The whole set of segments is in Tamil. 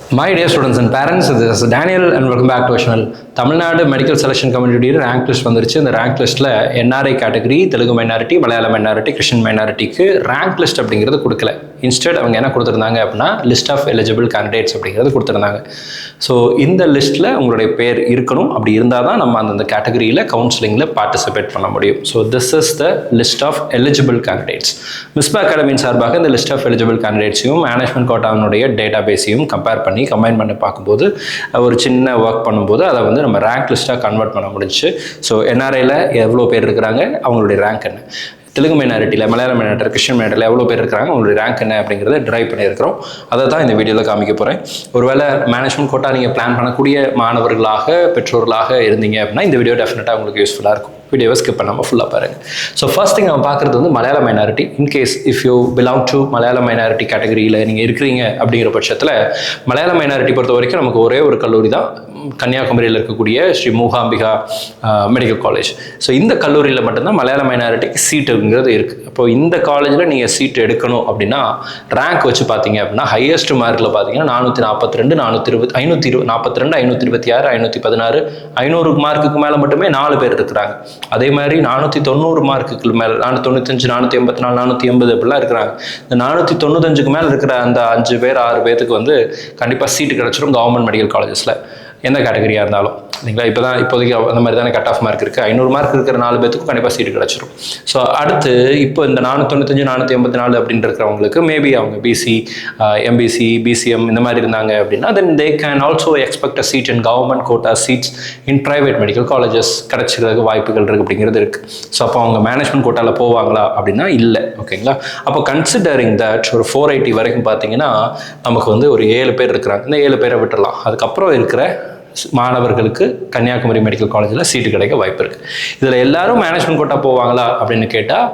My dear students and parents, this is Daniel and welcome back to our channel. Tamil Nadu medical selection committee rank list வந்துருச்சு. இந்த ரேங்க் லிஸ்ட்டில் என்ஆர்ஐ கேட்டகரி, தெலுங்கு மைனாரிட்டி, மலையாள மைனாரிட்டி, கிறிஸ்டின் மைனாரிட்டிக்கு ரேங்க் லிஸ்ட் அப்படிங்கிறது கொடுக்கல. இன்ஸ்டெட் அவங்க என்ன கொடுத்துருந்தாங்க அப்படின்னா லிஸ்ட் ஆஃப் எலிஜிபிள் கேண்டிடேட்ஸ் அப்படிங்கிறது கொடுத்துருந்தாங்க. ஸோ இந்த லிஸ்ட்டில் உங்களுடைய பேர் இருக்கணும். அப்படி இருந்தால் தான் நம்ம அந்தந்த கேட்டகரியில் கவுன்சிலிங்கில் பார்ட்டிசிபேட் பண்ண முடியும். So this is the list of eligible candidates. Misba அகாடமியின் சார்பாக இந்த லிஸ்ட் ஆஃப் எலிஜிபிள் கேண்டிடேட்ஸையும் மேனேஜ்மெண்ட் கோட்டாவினுடைய டேட்டா பேஸையும் கம்பைன் பண்ணி பார்க்கும்போது ஒரு சின்ன ஒர்க் பண்ணும்போது அதை வந்து நம்ம ரேங்க் லிஸ்ட்டாக கன்வெர்ட் பண்ண முடிஞ்சிச்சு. ஸோ என்ஆர்ஐயில் எவ்வளோ பேர் இருக்கிறாங்க, அவங்களுடைய ரேங்க் என்ன, தெலுங்கு மைனாரிட்டியில், மலையாள மைனாரிட்டி, கிறிஸ்டின் மைனாரிட்டியில் எவ்வளோ பேர் இருக்கிறாங்க, அவங்களுடைய ரேங்க் என்ன அப்படிங்கிறத ட்ரைவ் பண்ணியிருக்கிறோம். அதை தான் இந்த வீடியோவில் காமிக்க போகிறேன். ஒருவேளை மேனேஜ்மெண்ட் கோட்டா நீங்கள் பிளான் பண்ணக்கூடிய மாணவர்களாக, பெற்றோர்களாக இருந்தீங்க அப்படின்னா இந்த வீடியோ டெஃபினட்டாக உங்களுக்கு யூஸ்ஃபுல்லாக இருக்கும். வீடியோவை ஸ்கிப் பண்ணாமல் ஃபுல்லாக பாருங்கள். ஸோ ஃபர்ஸ்ட் திங் நம்ம பார்க்குறது வந்து மலையாள minority. In case if you belong to மலையாள மைனாரிட்டி கேட்டகரியில் நீங்கள் இருக்கிறீங்க அப்படிங்கிற பட்சத்தில் மலையாள மைனாரிட்டி பொறுத்த வரைக்கும் நமக்கு ஒரே ஒரு கல்லூரி தான், கன்னியாகுமரியில் இருக்கக்கூடிய Sri Mookambika medical college. So இந்த கல்லூரியில் மட்டும்தான் மலையாள மைனாரிட்டிக்கு சீட்டுங்கிறது இருக்குது. அப்போது இந்த காலேஜில் நீங்கள் சீட் எடுக்கணும் அப்படின்னா ரேங்க் வச்சு பார்த்தீங்க அப்படின்னா ஹையஸ்ட் மார்க்கில் பார்த்தீங்கன்னா 442, 526, 516, 516, 500 மார்க்குக்கு மேலே மட்டுமே 4 பேர் இருக்கிறாங்க. அதே மாதிரி 490 மார்க்குக்கு மேலே 495, 484, 480 இப்படிலாம் இருக்கிறாங்க. இந்த 495க்கு மேலே இருக்கிற அந்த 5 பேர் 6 பேருக்கு வந்து கண்டிப்பாக சீட்டு கிடச்சிரும் கவர்மெண்ட் மெடிக்கல் காலேஜஸில், எந்த கேட்டகரியாக இருந்தாலும். இல்லைங்களா? இப்போதைக்கு அந்த மாதிரி தானே கட் ஆஃப் மார்க் இருக்குது. 500 மார்க் இருக்கிற 4 பேத்துக்கும் கண்டிப்பாக சீட்டு கிடச்சிரும். ஸோ அடுத்து இப்போ இந்த 495, 484 அப்படின்னு இருக்கிறவங்களுக்கு மேபி அவங்க பிசி, எம்பிசி, பிசிஎம் இந்த மாதிரி இருந்தாங்க அப்படின்னா then they can also expect a seat in government quota seats in private medical colleges கிடைச்சிக்கிறதுக்கு வாய்ப்புகள் இருக்குது அப்படிங்கிறது இருக்குது. ஸோ அப்போ அவங்க மேனேஜ்மெண்ட் கோட்டாவில் போவாங்களா அப்படின்னா இல்லை. ஓகேங்களா? அப்போ கன்சிடரிங் தட் ஒரு 480 வரைக்கும் பார்த்தீங்கன்னா நமக்கு வந்து ஒரு 7 பேர் இருக்கிறாங்க. இந்த 7 பேரை விட்டுடலாம். அதுக்கப்புறம் இருக்கிற மாணவர்களுக்கு கன்னியாகுமரி மெடிக்கல் காலேஜில் சீட்டு கிடைக்க வாய்ப்பு இருக்குது. இதில் எல்லாரும் மேனேஜ்மெண்ட் கோட்டா போவாங்களா அப்படின்னு கேட்டால்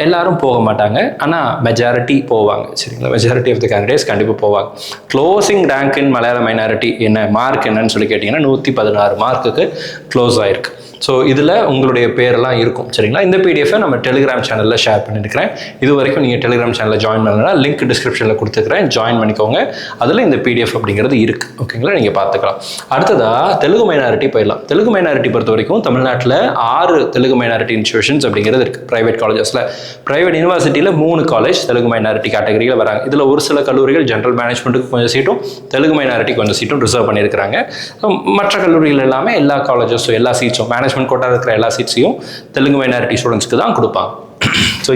எல்லாரும் போக மாட்டாங்க. ஆனால் மெஜாரிட்டி போவாங்க. சரிங்களா? மெஜாரிட்டி ஆஃப் த கேண்டிடேட்ஸ் கண்டிப்பாக போவாங்க. க்ளோசிங் ரேங்க் இன் மலையாள மைனாரிட்டி என்ன மார்க் என்னன்னு சொல்லி கேட்டிங்கன்னா 116 மார்க்குக்கு க்ளோஸ் ஆகிருக்கு. ஸோ இதில் உங்களுடைய பேரெல்லாம் இருக்கும். சரிங்களா? இந்த பிடிஎஃபை நம்ம டெலிகிராம் சேனலில் ஷேர் பண்ணியிருக்கிறேன். இது வரைக்கும் நீங்கள் டெலிகிராம் சேனலில் ஜாயின் பண்ணலன்னா லிங்க் டிஸ்கிரிப்ஷனில் கொடுத்துருக்கிறேன், ஜாயின் பண்ணிக்கோங்க. அதில் இந்த பிடிஎஃப் அப்படிங்கிறது இருக்குது. ஓகேங்களா? நீங்கள் பார்த்துக்கலாம். அடுத்ததாக தெலுங்கு மைனாரிட்டி போயிடலாம். தெலுங்கு மைனாரிட்டி பொறுத்த வரைக்கும் தமிழ்நாட்டில் 6 தெலுங்கு மைனாரிட்டி இன்ஸ்டியூஷன்ஸ் அப்படிங்கிறது இருக்குது ப்ரைவேட் காலேஜஸில். ப்ரைவேட் யூனிவர்சிட்டியில் 3 காலேஜ் தெலுங்கு மைனாரிட்டி கேட்டகரியில் வராங்க. இதில் ஒரு சில கல்லூரிகள் ஜென்ரல் மேனேஜ்மெண்ட்டுக்கு கொஞ்சம் சீட்டும், தெலுங்கு மைனாரிட்டி கொஞ்சம் சீட்டும் ரிசர்வ் பண்ணியிருக்கிறாங்க. மற்ற கல்லூரிகள் எல்லாமே எல்லா காலேஜஸும் எல்லா சீட்ஸும் மேனேஜ்மெண்ட் கோட்டா இருக்கிற எல்லா சீட்ஸையும் தெலுங்கு மைனாரிட்டி ஸ்டூடெண்ட்ஸ்க்கு தான் கொடுப்பாங்க. ஸோ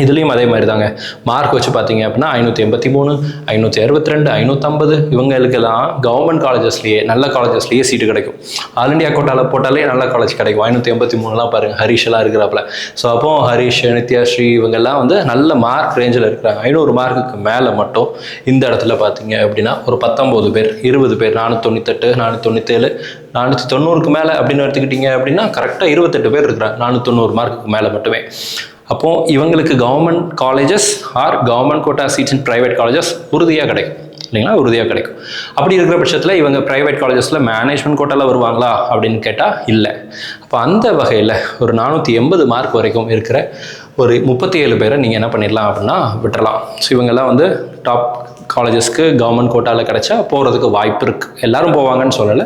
இதுலேயும் அதே மாதிரி தாங்க. மார்க் வச்சு பார்த்தீங்க அப்படின்னா 583, 562, 550 இவங்களுக்கெல்லாம் கவர்மெண்ட் காலேஜஸ்லேயே நல்ல காலேஜஸ்லேயே சீட்டு கிடைக்கும். ஆல் இண்டியா கோட்டாவில் போட்டாலே நல்ல காலேஜ் கிடைக்கும். 583லாம் பாருங்கள், ஹரிஷெல்லாம் இருக்கிறாப்புல. ஸோ அப்போ ஹரிஷ், நித்யாஸ்ரீ இவங்கெல்லாம் வந்து நல்ல மார்க் ரேஞ்சில் இருக்கிறாங்க. 500 மார்க்குக்கு மேலே மட்டும் இந்த இடத்துல பார்த்தீங்க அப்படின்னா ஒரு 19 பேர், 20 பேர், 498, 497, 490க்கு மேலே அப்படின்னு எடுத்துக்கிட்டீங்க அப்படின்னா கரெக்டாக 28 பேர் இருக்கிறாங்க 490 மார்க்குக்கு மேலே மட்டுமே. அப்போது இவங்களுக்கு government colleges or government quota seats in private colleges உறுதியாக கிடைக்கும். இல்லைங்களா? உறுதியாக கிடைக்கும். அப்படி இருக்கிற பட்சத்தில் இவங்க ப்ரைவேட் காலேஜஸில் மேனேஜ்மெண்ட் கோட்டாவில் வருவாங்களா அப்படின்னு கேட்டால் இல்லை. அப்போ அந்த வகையில் ஒரு 480 மார்க் வரைக்கும் இருக்கிற ஒரு 37 பேரை நீங்கள் என்ன பண்ணிடலாம் அப்படின்னா விட்டுறலாம். ஸோ இவங்கெல்லாம் வந்து டாப் காலேஜஸ்க்கு கவர்மெண்ட் கோட்டாவில் கிடைச்சா போகிறதுக்கு வாய்ப்பு இருக்குது. எல்லாரும் போவாங்கன்னு சொல்லலை.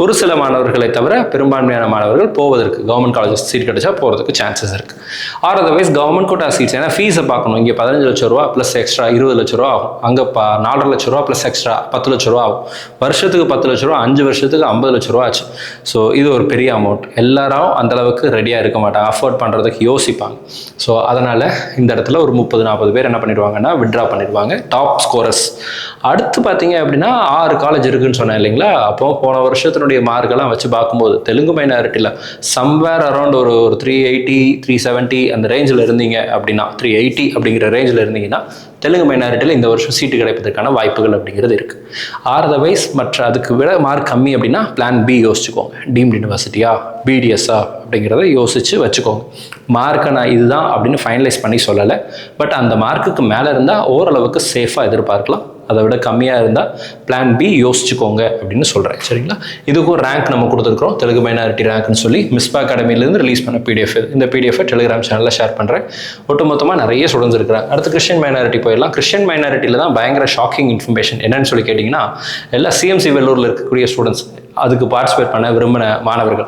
ஒரு சில மாணவர்களை தவிர பெரும்பான்மையான மாணவர்கள் போவதற்கு கவர்மெண்ட் காலேஜஸ் சீட் கிடைச்சா போகிறதுக்கு சான்சஸ் இருக்குது. Or otherwise government quota seats, ஏன்னா ஃபீஸை பார்க்கணும். இங்கே 15 லட்ச ரூபா ப்ளஸ் எக்ஸ்ட்ரா 20 லட்ச ரூபா ஆகும். அங்கே 4.5 லட்ச ரூபா ப்ளஸ் எக்ஸ்ட்ரா 10 லட்ச ரூபா ஆகும். வருஷத்துக்கு 10 லட்ச ரூபா, 5 வருஷத்துக்கு 50 லட்ச ரூபா ஆச்சு. ஸோ இது ஒரு பெரிய அமௌண்ட். எல்லாரும் அந்தளவுக்கு ரெடியாக இருக்க மாட்டாங்க, அஃபோர்ட் பண்ணுறதுக்கு யோசிப்பாங்க. ஸோ அதனால் இந்த இடத்துல ஒரு 30-40 பேர் என்ன பண்ணிடுவாங்கன்னா விட்ரா பண்ணிடுவாங்க, டாப் ஸ்கோரர்ஸ். அடுத்து பார்த்தீங்க அப்படின்னா 6 காலேஜ் இருக்குன்னு சொன்னேன் இல்லைங்களா? அப்போ போன வருஷத்தினுடைய மார்க்கெல்லாம் வச்சு பார்க்கும்போது தெலுங்கு மைனாரிட்டியில் சம்வேர் அரௌண்ட் ஒரு 380, 370 அந்த ரேஞ்சில் இருந்தீங்க அப்படின்னா, 380 அப்படிங்கிற ரேஞ்சில் இருந்தீங்கன்னா தெலுங்கு மைனாரிட்டியில் இந்த வருஷம் சீட்டு கிடைப்பதற்கான வாய்ப்புகள் அப்படிங்கிறது இருக்குது. ஆர்தர்வைஸ் மற்ற அதுக்கு விட மார்க் கம்மி அப்படின்னா பிளான் பி யோசிச்சுக்கோங்க. டீம்டு யூனிவர்சிட்டியா, பிடிஎஸ்ஸா அப்படிங்கிறத யோசித்து வச்சுக்கோங்க. மார்க்கை நான் இதுதான் அப்படின்னு ஃபைனலைஸ் பண்ணி சொல்லலை. பட் அந்த மார்க்குக்கு மேலே இருந்தால் ஓரளவுக்கு சேஃபாக எதிர்பார்க்கலாம். அதை விட கம்மியாக இருந்தால் பிளான் பி யோசிச்சுக்கோங்க அப்படின்னு சொல்கிறேன். சரிங்களா? இதுக்கும் ரேங்க் நம்ம கொடுத்துருக்குறோம், தெலுங்கு மைனாரிட்டி ரேங்க்னு சொல்லி மிஸ்பா அகாடமிலேருந்து ரிலீஸ் பண்ண PDF. இந்த PDF டெலிகிராம் சேனலில் ஷேர் பண்ணுறேன். ஒட்டுமொத்தமாக நிறைய ஸ்டூடெண்ட்ஸ் இருக்கிறாங்க. அடுத்து கிறிஸ்டியன் மைனாரிட்டி போயிடலாம். கிறிஸ்டியன் மைனாரிட்டியில் தான் பயங்கர ஷாக்கிங் இன்ஃபர்மேஷன் என்னன்னு சொல்லி கேட்டிங்கன்னா, எல்லா CMC வெள்ளூரில் இருக்கக்கூடிய ஸ்டூடெண்ட்ஸ் அதுக்கு பார்ட்டிசிபேட் பண்ண விரும்பின மாணவர்கள்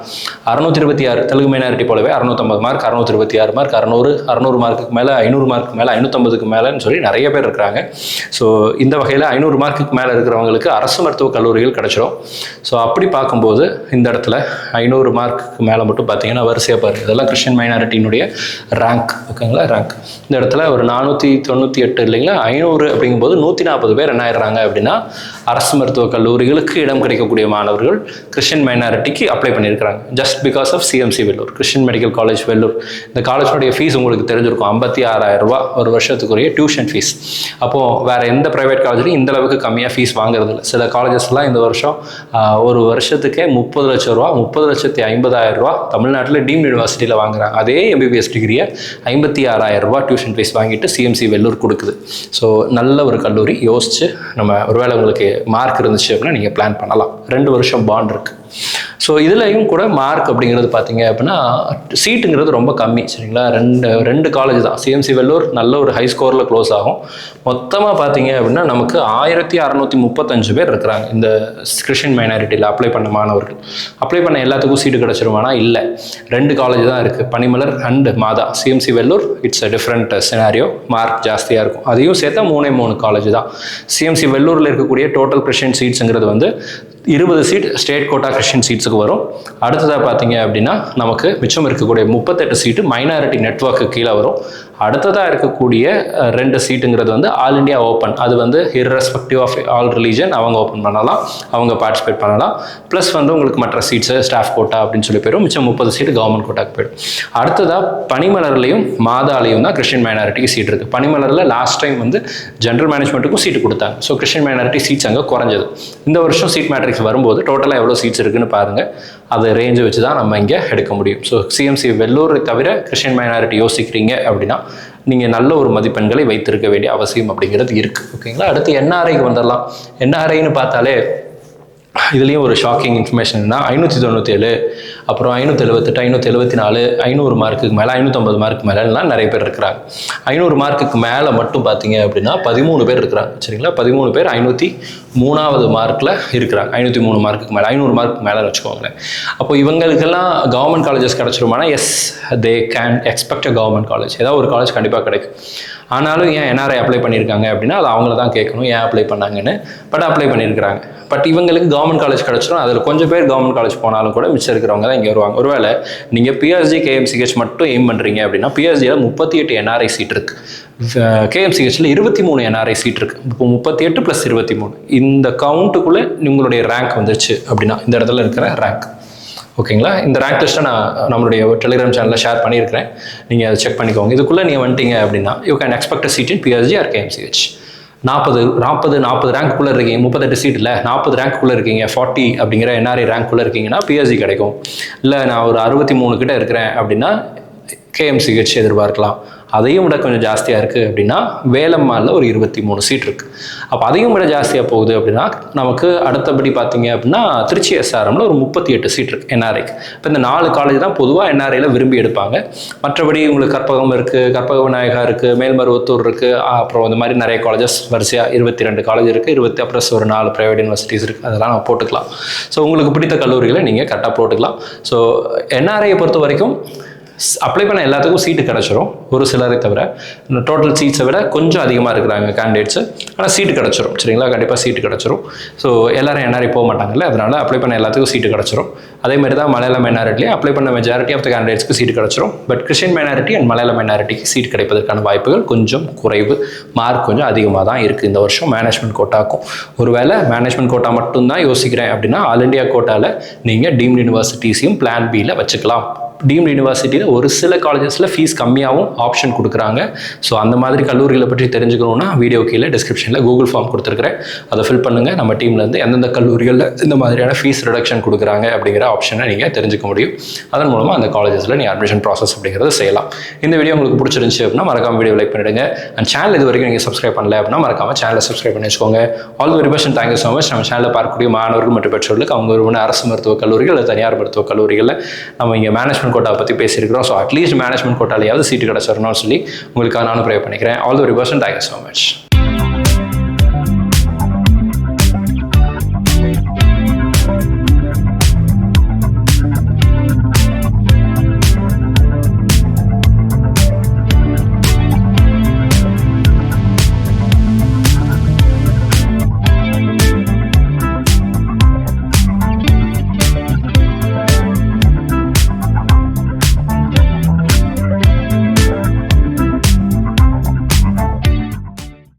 626 தெலுங்கு மைனாரிட்டி போலவே 650 மார்க், 626 மார்க், 600 மார்க்குக்கு மேலே, 500 மார்க்கு மேலே, 550க்கு மேலேன்னு சொல்லி நிறைய பேர் இருக்கிறாங்க. ஸோ இந்த வகையில் 500 மார்க்குக்கு மேலே இருக்கிறவங்களுக்கு அரசு மருத்துவக் கல்லூரிகள் கிடச்சிரும். ஸோ அப்படி பார்க்கும்போது இந்த இடத்துல 500 மார்க்குக்கு மேலே மட்டும் பார்த்தீங்கன்னா வரிசையாக பாருங்கள், இதெல்லாம் கிறிஸ்டியன் மைனாரிட்டியினுடைய ரேங்க். ஓகேங்களா? ரேங்க் இந்த இடத்துல ஒரு 498 இல்லைங்களா, 500 அப்படிங்கும்போது 140 பேர் என்ன ஆயிடுறாங்க அப்படின்னா அரசு மருத்துவக் கல்லூரிகளுக்கு இடம் கிடைக்கக்கூடிய மாணவர்கள் கிறிஸ்டியன் மைனாரிட்டிக்கு அப்ளை பண்ணியிருக்கிறாங்க. Just because of CMC Vellore, Christian medical college Vellore. இந்த காலேஜோடைய ஃபீஸ் உங்களுக்கு தெரிஞ்சிருக்கும், 56,000 ரூபா ஒரு வருஷத்துக்குரிய டியூஷன் ஃபீஸ். அப்போது வேறு எந்த ப்ரைவேட் காலேஜ்லையும் இந்த அளவுக்கு கம்மியாக ஃபீஸ் வாங்குறது இல்லை. சில காலேஜஸ்லாம் இந்த வருஷம் ஒரு வருஷத்துக்கே 30 லட்சம் ரூபா, 30,50,000 ரூபா தமிழ்நாட்டில் டீம்டு யூனிவர்சிட்டியில் வாங்குறாங்க. அதே MBBS டிகிரியை 56,000 ரூபா டியூஷன் ஃபீஸ் வாங்கிட்டு CMC வெள்ளூர் கொடுக்குது. ஸோ நல்ல ஒரு கல்லூரி, யோசிச்சு நம்ம ஒருவேளை உங்களுக்கு மார்க் இருந்துச்சு அப்படின்னா நீங்கள் பிளான் பண்ணலாம். 2 வருஷம் பாண்ட் இருக்குது. ஸோ இதுலையும் கூட மார்க் அப்படிங்கிறது பார்த்தீங்க அப்படின்னா சீட்டுங்கிறது ரொம்ப கம்மி. சரிங்களா? ரெண்டு காலேஜ் தான். CMC வெள்ளூர் நல்ல ஒரு ஹை ஸ்கோரில் க்ளோஸ் ஆகும். மொத்தமாக பார்த்தீங்க அப்படின்னா நமக்கு 1635 பேர் இருக்கிறாங்க இந்த கிறிஸ்டியன் மைனாரிட்டியில் அப்ளை பண்ண மாணவர்கள். அப்ளை பண்ண எல்லாத்துக்கும் சீட்டு கிடச்சிருமானா இல்லை, 2 காலேஜ் தான் இருக்குது, Panimalar and Matha. CMC Vellore it's a different scenario, mark ஜாஸ்தியாக இருக்கும். அதையும் சேர்த்தா 3 காலேஜ் தான். CMC வெள்ளூரில் இருக்கக்கூடிய டோட்டல் கிறிஸ்டியன் சீட்ஸுங்கிறது வந்து 20 சீட் ஸ்டேட் கோட்டா கிறிஸ்டியன் சீட்ஸுக்கு வரும். அடுத்ததாக பார்த்தீங்க அப்படின்னா நமக்கு மிச்சம் இருக்கக்கூடிய 38 சீட்டு மைனாரிட்டி நெட்வொர்க்கு கீழே வரும். அடுத்ததாக இருக்கக்கூடிய 2 சீட்டுங்கிறது வந்து ஆல் இண்டியா ஓப்பன். அது வந்து இர்ரெஸ்பெக்டிவ் ஆஃப் ஆல் ரிலீஜன் அவங்க ஓப்பன் பண்ணலாம், அவங்க பார்ட்டிசிபேட் பண்ணலாம். ப்ளஸ் வந்து உங்களுக்கு மற்ற சீட்ஸு ஸ்டாஃப் கோட்டா அப்படின்னு சொல்லி போயிடும். மிச்சம் 30 சீட்டு கவர்மெண்ட் கோட்டாக்கு போயிடும். அடுத்ததாக பனிமலர்லையும் மாதாலையும் தான் கிறிஸ்டியன் மைனாரிட்டிக்கு சீட் இருக்குது. பனிமலரில் லாஸ்ட் டைம் வந்து ஜென்ரல் மேனேஜ்மெண்ட்டுக்கும் சீட்டு கொடுத்தாங்க. ஸோ கிறிஸ்டியன் மைனாரிட்டி சீட்ஸ் அங்கே குறைஞ்சது. இந்த வருஷம் சீட் மேட்ரிக்ஸ் வரும்போது டோட்டலாக எவ்வளோ சீட்ஸ் இருக்குன்னு பாருங்கள். அது ரேஞ்சை வச்சு தான் நம்ம இங்கே எடுக்க முடியும். ஸோ CMC வெள்ளூரை தவிர கிறிஸ்டியன் மைனாரிட்டி யோசிக்கிறீங்க அப்படின்னா நீங்கள் நல்ல ஒரு மதிப்பெண்களை வைத்திருக்க வேண்டிய அவசியம் அப்படிங்கிறது இருக்குது. ஓகேங்களா? அடுத்து NRIக்கு வந்துடலாம். NRIன்னு பார்த்தாலே இதுலேயும் ஒரு ஷாக்கிங் இன்ஃபர்மேஷன்னா 597, அப்புறம் 578, 574, 500 மார்க்குக்கு மேலே, 550 மார்க்கு மேலாம் நிறைய பேர் இருக்கிறாங்க. 500 மார்க்குக்கு மேலே மட்டும் பார்த்தீங்க அப்படின்னா 13 பேர் இருக்கிறாங்க. சரிங்களா? 13 பேர் 503வது மார்க்கில் இருக்கிறாங்க. 503 மார்க்குக்கு மேலே, 500 மார்க்கு மேலே வச்சுக்கோங்களேன். அப்போ இவங்களுக்கெல்லாம் கவர்மெண்ட் காலேஜஸ் கிடச்சிருமானா yes, they can expect a government college. ஏதாவது ஒரு காலேஜ் கண்டிப்பாக கிடைக்கும். ஆனாலும் ஏன் NRI அப்ளை பண்ணியிருக்காங்க அப்படின்னா அது அவங்கள தான் கேட்கணும் ஏன் அப்ளை பண்ணாங்கன்னு. பட் அப்ளை பண்ணியிருக்கிறாங்க. பட் இவங்களுக்கு கவர்மெண்ட் காலேஜ் கிடச்சிடும். அதில் கொஞ்சம் பேர் கவர்மெண்ட் காலேஜ் போனாலும் கூட மிச்சம் இருக்கிறவங்க தான் இங்கே வருவாங்க. ஒருவேளை நீங்கள் PSG KMCH மட்டும் எய்ம் பண்ணுறீங்க அப்படின்னா PSGயில் 38 NRI சீட் இருக்குது, KMCHல 23 NRI சீட் இருக்குது. இப்போ 38 + 23 இந்த கவுண்ட்டுக்குள்ளே உங்களுடைய ரேங்க் வந்துருச்சு அப்படின்னா இந்த இடத்துல இருக்கிற ரேங்க். ஓகேங்களா? இந்த ரேங்க் லிஸ்ட்டை நான் நம்மளுடைய டெலிகிராம் சேனலில் ஷேர் பண்ணியிருக்கிறேன், நீங்கள் அதை செக் பண்ணிக்கோங்க. இதுக்குள்ளே நீங்கள் வந்துட்டீங்க அப்படின்னா you can expect a seat in PSG or KMCH. 40 ரேங்க்குள்ளே இருக்கீங்க, 38 சீட் இல்லை 40 ரேங்க்குள்ளே இருக்கீங்க, 40 அப்படிங்கிற NRI ரேங்க்குள்ளே இருக்கீங்கன்னா PSG கிடைக்கும். இல்லை நான் ஒரு 63 கிட்ட இருக்கிறேன் அப்படின்னா KMCH எதிர்பார்க்கலாம். அதையும் விட கொஞ்சம் ஜாஸ்தியாக இருக்குது அப்படின்னா வேலம்மாளில் ஒரு 23 சீட் இருக்குது. அப்போ அதையும் விட ஜாஸ்தியாக போகுது அப்படின்னா நமக்கு அடுத்தபடி பார்த்தீங்க அப்படின்னா திருச்சி SRMல ஒரு 38 சீட் இருக்குது NRIக்கு. இப்போ இந்த 4 காலேஜ் தான் பொதுவாக NRIயில் விரும்பி எடுப்பாங்க. மற்றபடி உங்களுக்கு கற்பகம் இருக்குது, கற்பக விநாயகா இருக்குது, மேல்மருவத்தூர் இருக்குது, அப்புறம் இந்த மாதிரி நிறைய காலேஜஸ் வரிசையாக 22 காலேஜ் இருக்குது. 20 ப்ளஸ் ஒரு 4 ப்ரைவேட் யூனிவர்சிட்டிஸ் இருக்குது. அதெல்லாம் நம்ம போட்டுக்கலாம். ஸோ உங்களுக்கு பிடித்த கல்லூரிகளை நீங்கள் கரெக்டாக போட்டுக்கலாம். ஸோ NRIயை பொறுத்த வரைக்கும் அப்ளை பண்ண எல்லாத்துக்கும் சீட்டு கிடச்சிரும், ஒரு சிலரை தவிர. டோட்டல் சீட்ஸை விட கொஞ்சம் அதிகமாக இருக்கிறாங்க கேண்டிடேட்ஸு, ஆனால் சீட்டு கிடச்சிரும். சரிங்களா? கண்டிப்பாக சீட்டு கிடச்சிரும். ஸோ எல்லோரும் NRI போக மாட்டாங்கல்ல, அதனால் அப்ளை பண்ண எல்லாத்துக்கும் சீட்டு கிடச்சிரும். அதேமாதிரி தான் மலையாள மைனாரிட்டிலேயே அப்ளை பண்ண மெஜாரிட்டி ஆஃப் த கேண்டிடேட்ஸ்க்கு சீட்டு கிடச்சிரும். பட் கிறிஸ்டியன் மைனாரிட்டி அண்ட் மலையாள மைனாரிட்டிக்கு சீட் கிடைப்பதற்கான வாய்ப்புகள் கொஞ்சம் குறைவு. மார்க் கொஞ்சம் அதிகமாக தான் இருக்குது இந்த வருஷம் மேனேஜ்மெண்ட் கோட்டாக்கும். ஒருவேளை மேனேஜ்மெண்ட் கோட்டா மட்டும்தான் யோசிக்கிறேன் அப்படின்னா ஆல் இண்டியா கோட்டாவில் நீங்கள் டீம்டு யூனிவர்சிட்டிஸையும் பிளான் பியில் வச்சுக்கலாம். டீம்டு யூனிவர்சிட்டியில் ஒரு சில காலேஜஸில் ஃபீஸ் கம்மியாகவும் ஆப்ஷன் கொடுக்குறாங்க. ஸோ அந்த மாதிரி கல்லூரிகளை பற்றி தெரிஞ்சுக்கணுன்னா வீடியோ கீழே டிஸ்கிரிப்ஷனில் கூகுள் ஃபார்ம் கொடுத்துருக்குறேன், அதை ஃபில் பண்ணுங்கள். நம்ம டீம்லேருந்து எந்தெந்த கல்லூரிகளில் இந்த மாதிரியான ஃபீஸ் ரிடக்ஷன் கொடுக்குறாங்க அப்படிங்கிற ஆப்ஷனை நீங்கள் தெரிஞ்சுக்க முடியும். அதன் மூலமாக அந்த காலேஜஸில் நீங்கள் அட்மிஷன் ப்ராசஸ் அப்படிங்கிறத செய்யலாம். இந்த வீடியோ உங்களுக்கு பிடிச்சிருந்துச்சு அப்படின்னா மறக்காம வீடியோ லைக் பண்ணிவிடுங்க. அண்ட் சேனல் இது வரைக்கும் நீங்கள் சப்ஸ்கிரைப் பண்ணல அப்படின்னா மறக்காம சேனலை சப்ஸ்கிரைப் பண்ணி வச்சுக்கோங்க. All the very best and thank you so much. நம்ம சேனலில் பார்க்கக்கூடிய மாணவர்கள் மற்றும் பெற்றோர்களுக்கு அவங்க விரும்பின அரசு மருத்துவக் கல்லூரிகள் அல்லது தனியார் மருத்துவக் கல்லூரிகளில் நம்ம இங்கே மேனேஜ்மெண்ட் கோட்டா பற்றி பேசியிருக்கிறோம். ஸோ அட்லீஸ்ட் மேனேஜ்மெண்ட் கோட்டாலையாவது சீட்டு கிடச்சிடணும்னு சொல்லி உங்களுக்காக நானும் ப்ரே பண்ணிக்கிறேன். All the very best and thank you so much.